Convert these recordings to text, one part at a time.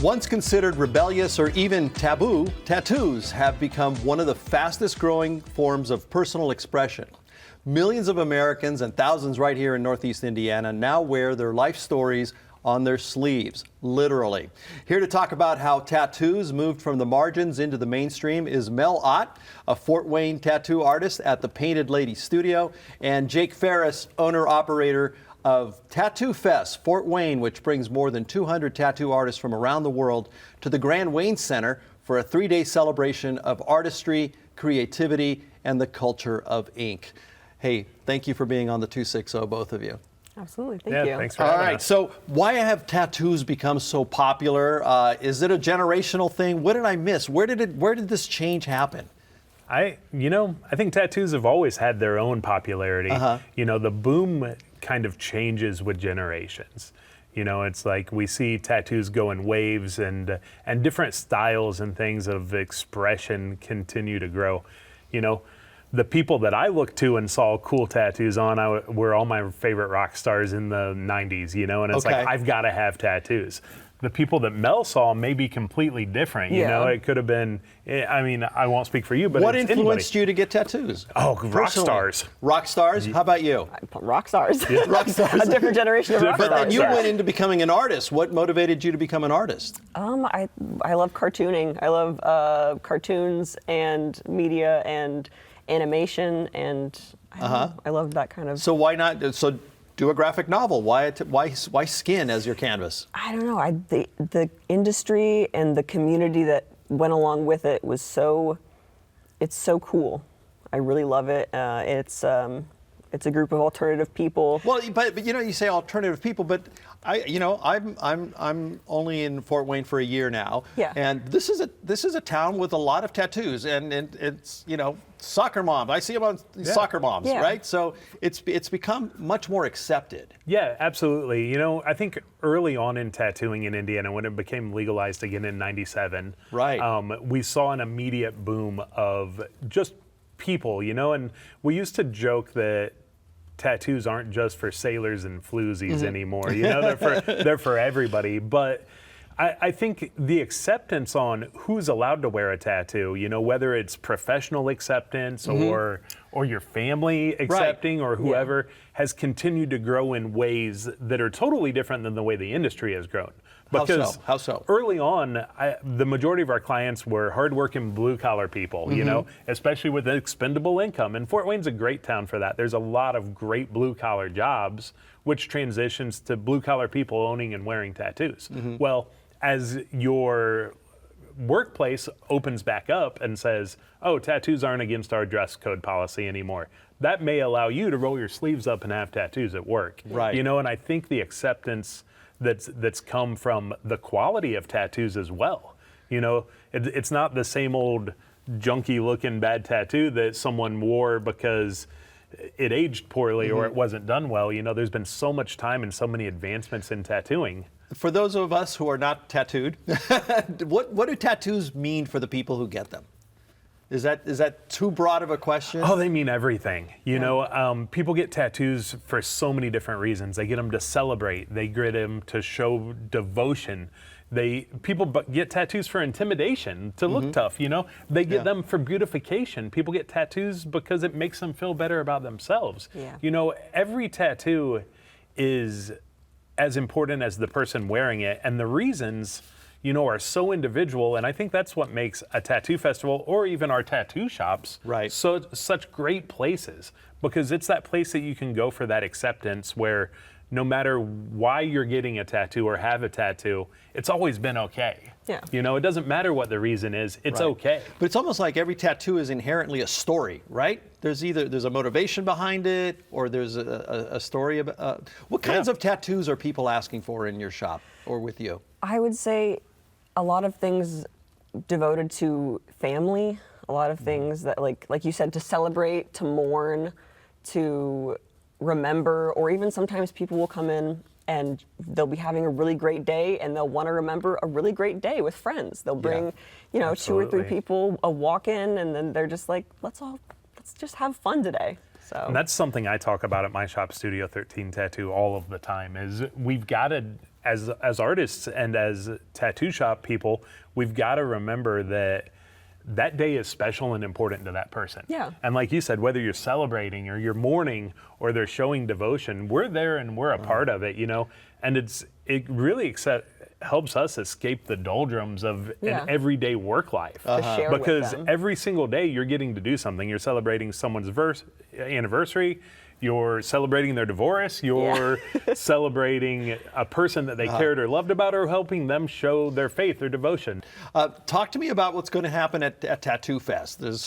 Once considered rebellious or even taboo, tattoos have become one of the fastest growing forms of personal expression. Millions of Americans and thousands right here in Northeast Indiana now wear their life stories on their sleeves, literally. Here to talk about how tattoos moved from the margins into the mainstream is Mel Ott, a Fort Wayne tattoo artist at the Painted Lady Studio, and Jake Ferris, owner-operator of Tattoo Fest Fort Wayne, which brings more than 200 tattoo artists from around the world to the Grand Wayne Center for a 3-day celebration of artistry, creativity, and the culture of ink. Hey, thank you for being on the 260, both of you. Absolutely, thank you. Thanks for having us. All right, so why have tattoos become so popular? Is it a generational thing? What did I miss? Where did this change happen? I think tattoos have always had their own popularity. The boom kind of changes with generations. It's like we see tattoos go in waves and different styles and things of expression continue to grow. The people that I looked to and saw cool tattoos on were all my favorite rock stars in the 90s, and it's like, I've got to have tattoos. The people that Mel saw may be completely different. It could have been, I won't speak for you, but what it's influenced anybody. you to get tattoos? Oh, rock Personally. stars. Rock stars? How about you? Rock stars. Rock stars. A different generation of rock But stars. then you went into becoming an artist. What motivated you to become an artist? I love cartooning. I love cartoons and media and animation, and I love that kind of. So why not? So do a graphic novel. Why skin as your canvas? I don't know. The industry and the community that went along with it was it's so cool. I really love it. It's a group of alternative people. Well, but you say alternative people, but I'm only in Fort Wayne for a year now. Yeah. And this is a town with a lot of tattoos, and it's soccer moms. I see them on soccer moms, right? So it's become much more accepted. Yeah, absolutely. I think early on in tattooing in Indiana, when it became legalized again in '97, right, we saw an immediate boom of just people, and we used to joke that tattoos aren't just for sailors and floozies anymore. They're for everybody. But I think the acceptance on who's allowed to wear a tattoo, whether it's professional acceptance or your family accepting or whoever, has continued to grow in ways that are totally different than the way the industry has grown. Because How so? Early on, the majority of our clients were hardworking blue-collar people, especially with expendable income. And Fort Wayne's a great town for that. There's a lot of great blue-collar jobs, which transitions to blue-collar people owning and wearing tattoos. Well, as your workplace opens back up and says, oh, tattoos aren't against our dress code policy anymore, that may allow you to roll your sleeves up and have tattoos at work. Right. And I think the acceptance that's come from the quality of tattoos as well. It's not the same old junky looking bad tattoo that someone wore because it aged poorly or it wasn't done well. There's been so much time and so many advancements in tattooing. For those of us who are not tattooed, what do tattoos mean for the people who get them? Is that too broad of a question? Oh, they mean everything. People get tattoos for so many different reasons. They get them to celebrate. They get them to show devotion. People get tattoos for intimidation, to look tough. They get them for beautification. People get tattoos because it makes them feel better about themselves. Yeah. Every tattoo is as important as the person wearing it, and the reasons are so individual, and I think that's what makes a tattoo festival or even our tattoo shops such great places, because it's that place that you can go for that acceptance where no matter why you're getting a tattoo or have a tattoo, it's always been okay. Yeah. It doesn't matter what the reason is, it's okay. But it's almost like every tattoo is inherently a story, right? There's a motivation behind it, or there's a story about. What kinds of tattoos are people asking for in your shop or with you? I would say a lot of things devoted to family, a lot of things that like you said, to celebrate, to mourn, to remember, or even sometimes people will come in and they'll be having a really great day and they'll want to remember a really great day with friends. They'll bring, 2 or 3 people, a walk in, and then they're just like, let's just have fun today. So. And that's something I talk about at my shop, Studio 13 Tattoo, all of the time, is we've got to as artists and as tattoo shop people, we've got to remember that that day is special and important to that person. Yeah. And like you said, whether you're celebrating or you're mourning or they're showing devotion, we're there and we're a part of it, you know. And it really helps us escape the doldrums of an everyday work life. To share with Because them. every single day you're getting to do something. You're celebrating someone's anniversary. You're celebrating their divorce. You're celebrating a person that they cared or loved about, or helping them show their faith or devotion. Talk to me about what's going to happen at Tattoo Fest. It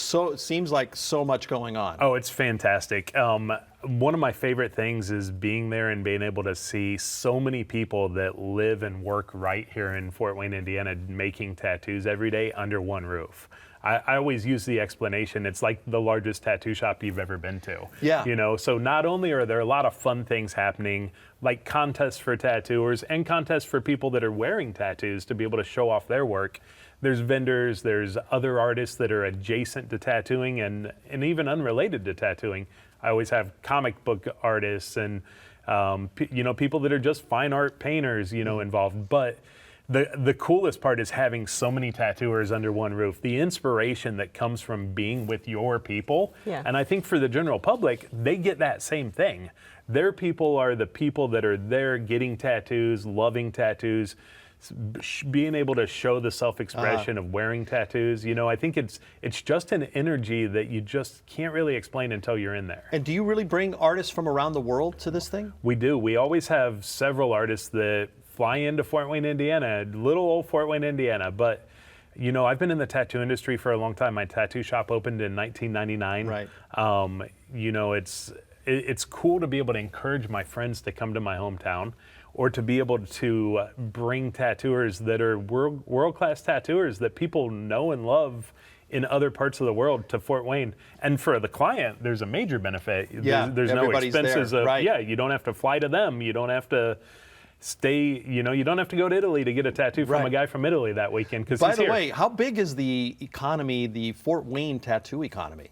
seems like so much going on. Oh, it's fantastic. One of my favorite things is being there and being able to see so many people that live and work right here in Fort Wayne, Indiana, making tattoos every day under one roof. I always use the explanation, it's like the largest tattoo shop you've ever been to. Yeah. You know, so not only are there a lot of fun things happening, like contests for tattooers and contests for people that are wearing tattoos to be able to show off their work, there's vendors, there's other artists that are adjacent to tattooing and even unrelated to tattooing. I always have comic book artists and, you know, people that are just fine art painters, you know, involved. But the coolest part is having so many tattooers under one roof. The inspiration that comes from being with your people. Yeah. And I think for the general public, they get that same thing. Their people are the people that are there getting tattoos, loving tattoos, being able to show the self-expression of wearing tattoos. You know, I think it's just an energy that you just can't really explain until you're in there. And do you really bring artists from around the world to this thing? We do. We always have several artists that fly into Fort Wayne, Indiana, little old Fort Wayne, Indiana. But, you know, I've been in the tattoo industry for a long time. My tattoo shop opened in 1999. Right. You know, it's cool to be able to encourage my friends to come to my hometown, or to be able to bring tattooers that are world-class tattooers that people know and love in other parts of the world to Fort Wayne. And for the client, there's a major benefit. Yeah, there's no everybody's expenses there, of, right. yeah, you don't have to fly to them. You don't have to stay, you know, you don't have to go to Italy to get a tattoo from Right. a guy from Italy that weekend, because By he's the here. way, how big is the economy, the Fort Wayne tattoo economy?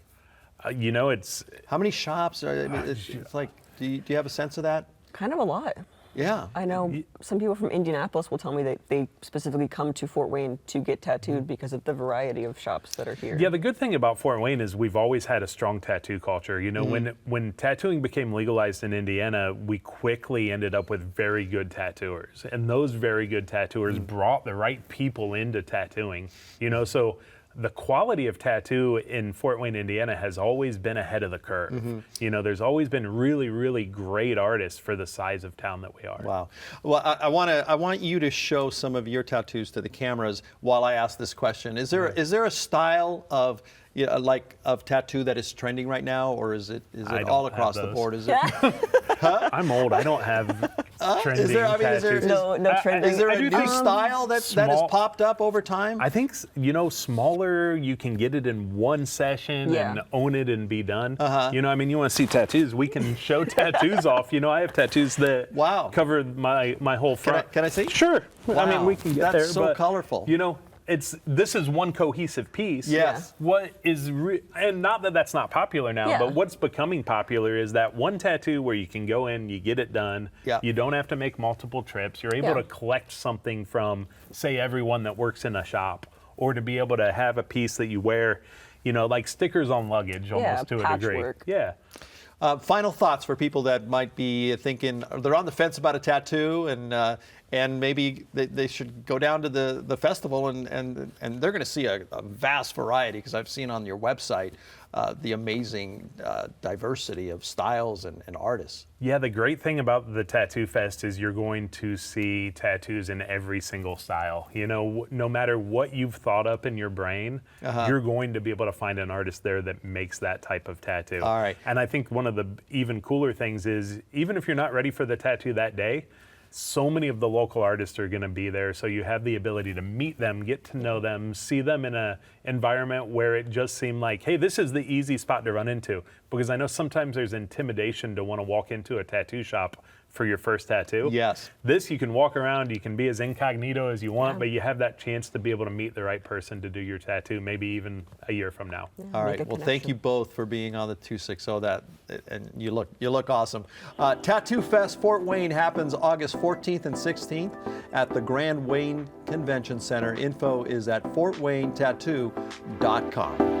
You know, it's, How many shops? I mean, it's like, do you have a sense of that? Kind of a lot. Yeah. I know some people from Indianapolis will tell me that they specifically come to Fort Wayne to get tattooed because of the variety of shops that are here. yeah, the good thing about Fort Wayne is we've always had a strong tattoo culture. You know, when tattooing became legalized in Indiana, we quickly ended up with very good tattooers. And those very good tattooers brought the right people into tattooing. You know, so the quality of tattoo in Fort Wayne, Indiana has always been ahead of the curve. You know, there's always been really, really great artists for the size of town that we are. Wow. Well, I want you to show some of your tattoos to the cameras while I ask this question. Is there a style of of tattoo that is trending right now, or is it I all don't across have the those. board? Is it? I'm old. I don't have trending Is there? I mean, is there? tattoos. No trending. Is there I a do new think style that has small- popped up over time? I think, you know, smaller, you can get it in one session Yeah. and own it and be done. You know, I mean, you want to see tattoos, we can show tattoos off. You know, I have tattoos that Wow. cover my whole front. Can I see? Sure. I Wow. mean, we can get That's there. so but, colorful. You know, this is one cohesive piece. Yes. What is, and not that that's not popular now, Yeah. but what's becoming popular is that one tattoo where you can go in, you get it done. Yeah. You don't have to make multiple trips. You're able Yeah. to collect something from, say, everyone that works in a shop, or to be able to have a piece that you wear, you know, like stickers on luggage almost to a degree. patchwork. Yeah. Final thoughts for people that might be thinking they're on the fence about a tattoo, and maybe they should go down to the festival, and they're going to see a vast variety, because I've seen on your website the amazing diversity of styles and artists. Yeah, the great thing about the Tattoo Fest is you're going to see tattoos in every single style. You know, no matter what you've thought up in your brain, you're going to be able to find an artist there that makes that type of tattoo. All right. And I think one of the even cooler things is, even if you're not ready for the tattoo that day, so many of the local artists are going to be there, so you have the ability to meet them, get to know them, see them in an environment where it just seemed like, hey, this is the easy spot to run into. Because I know sometimes there's intimidation to want to walk into a tattoo shop for your first tattoo. Yes. This, you can walk around, you can be as incognito as you want, but you have that chance to be able to meet the right person to do your tattoo, maybe even a year from now. All Make right. a Well, thank you connection. both for being on the 260. And you look awesome. Tattoo Fest Fort Wayne happens August 14th and 16th at the Grand Wayne Convention Center. Info is at fortwaynetattoo.com.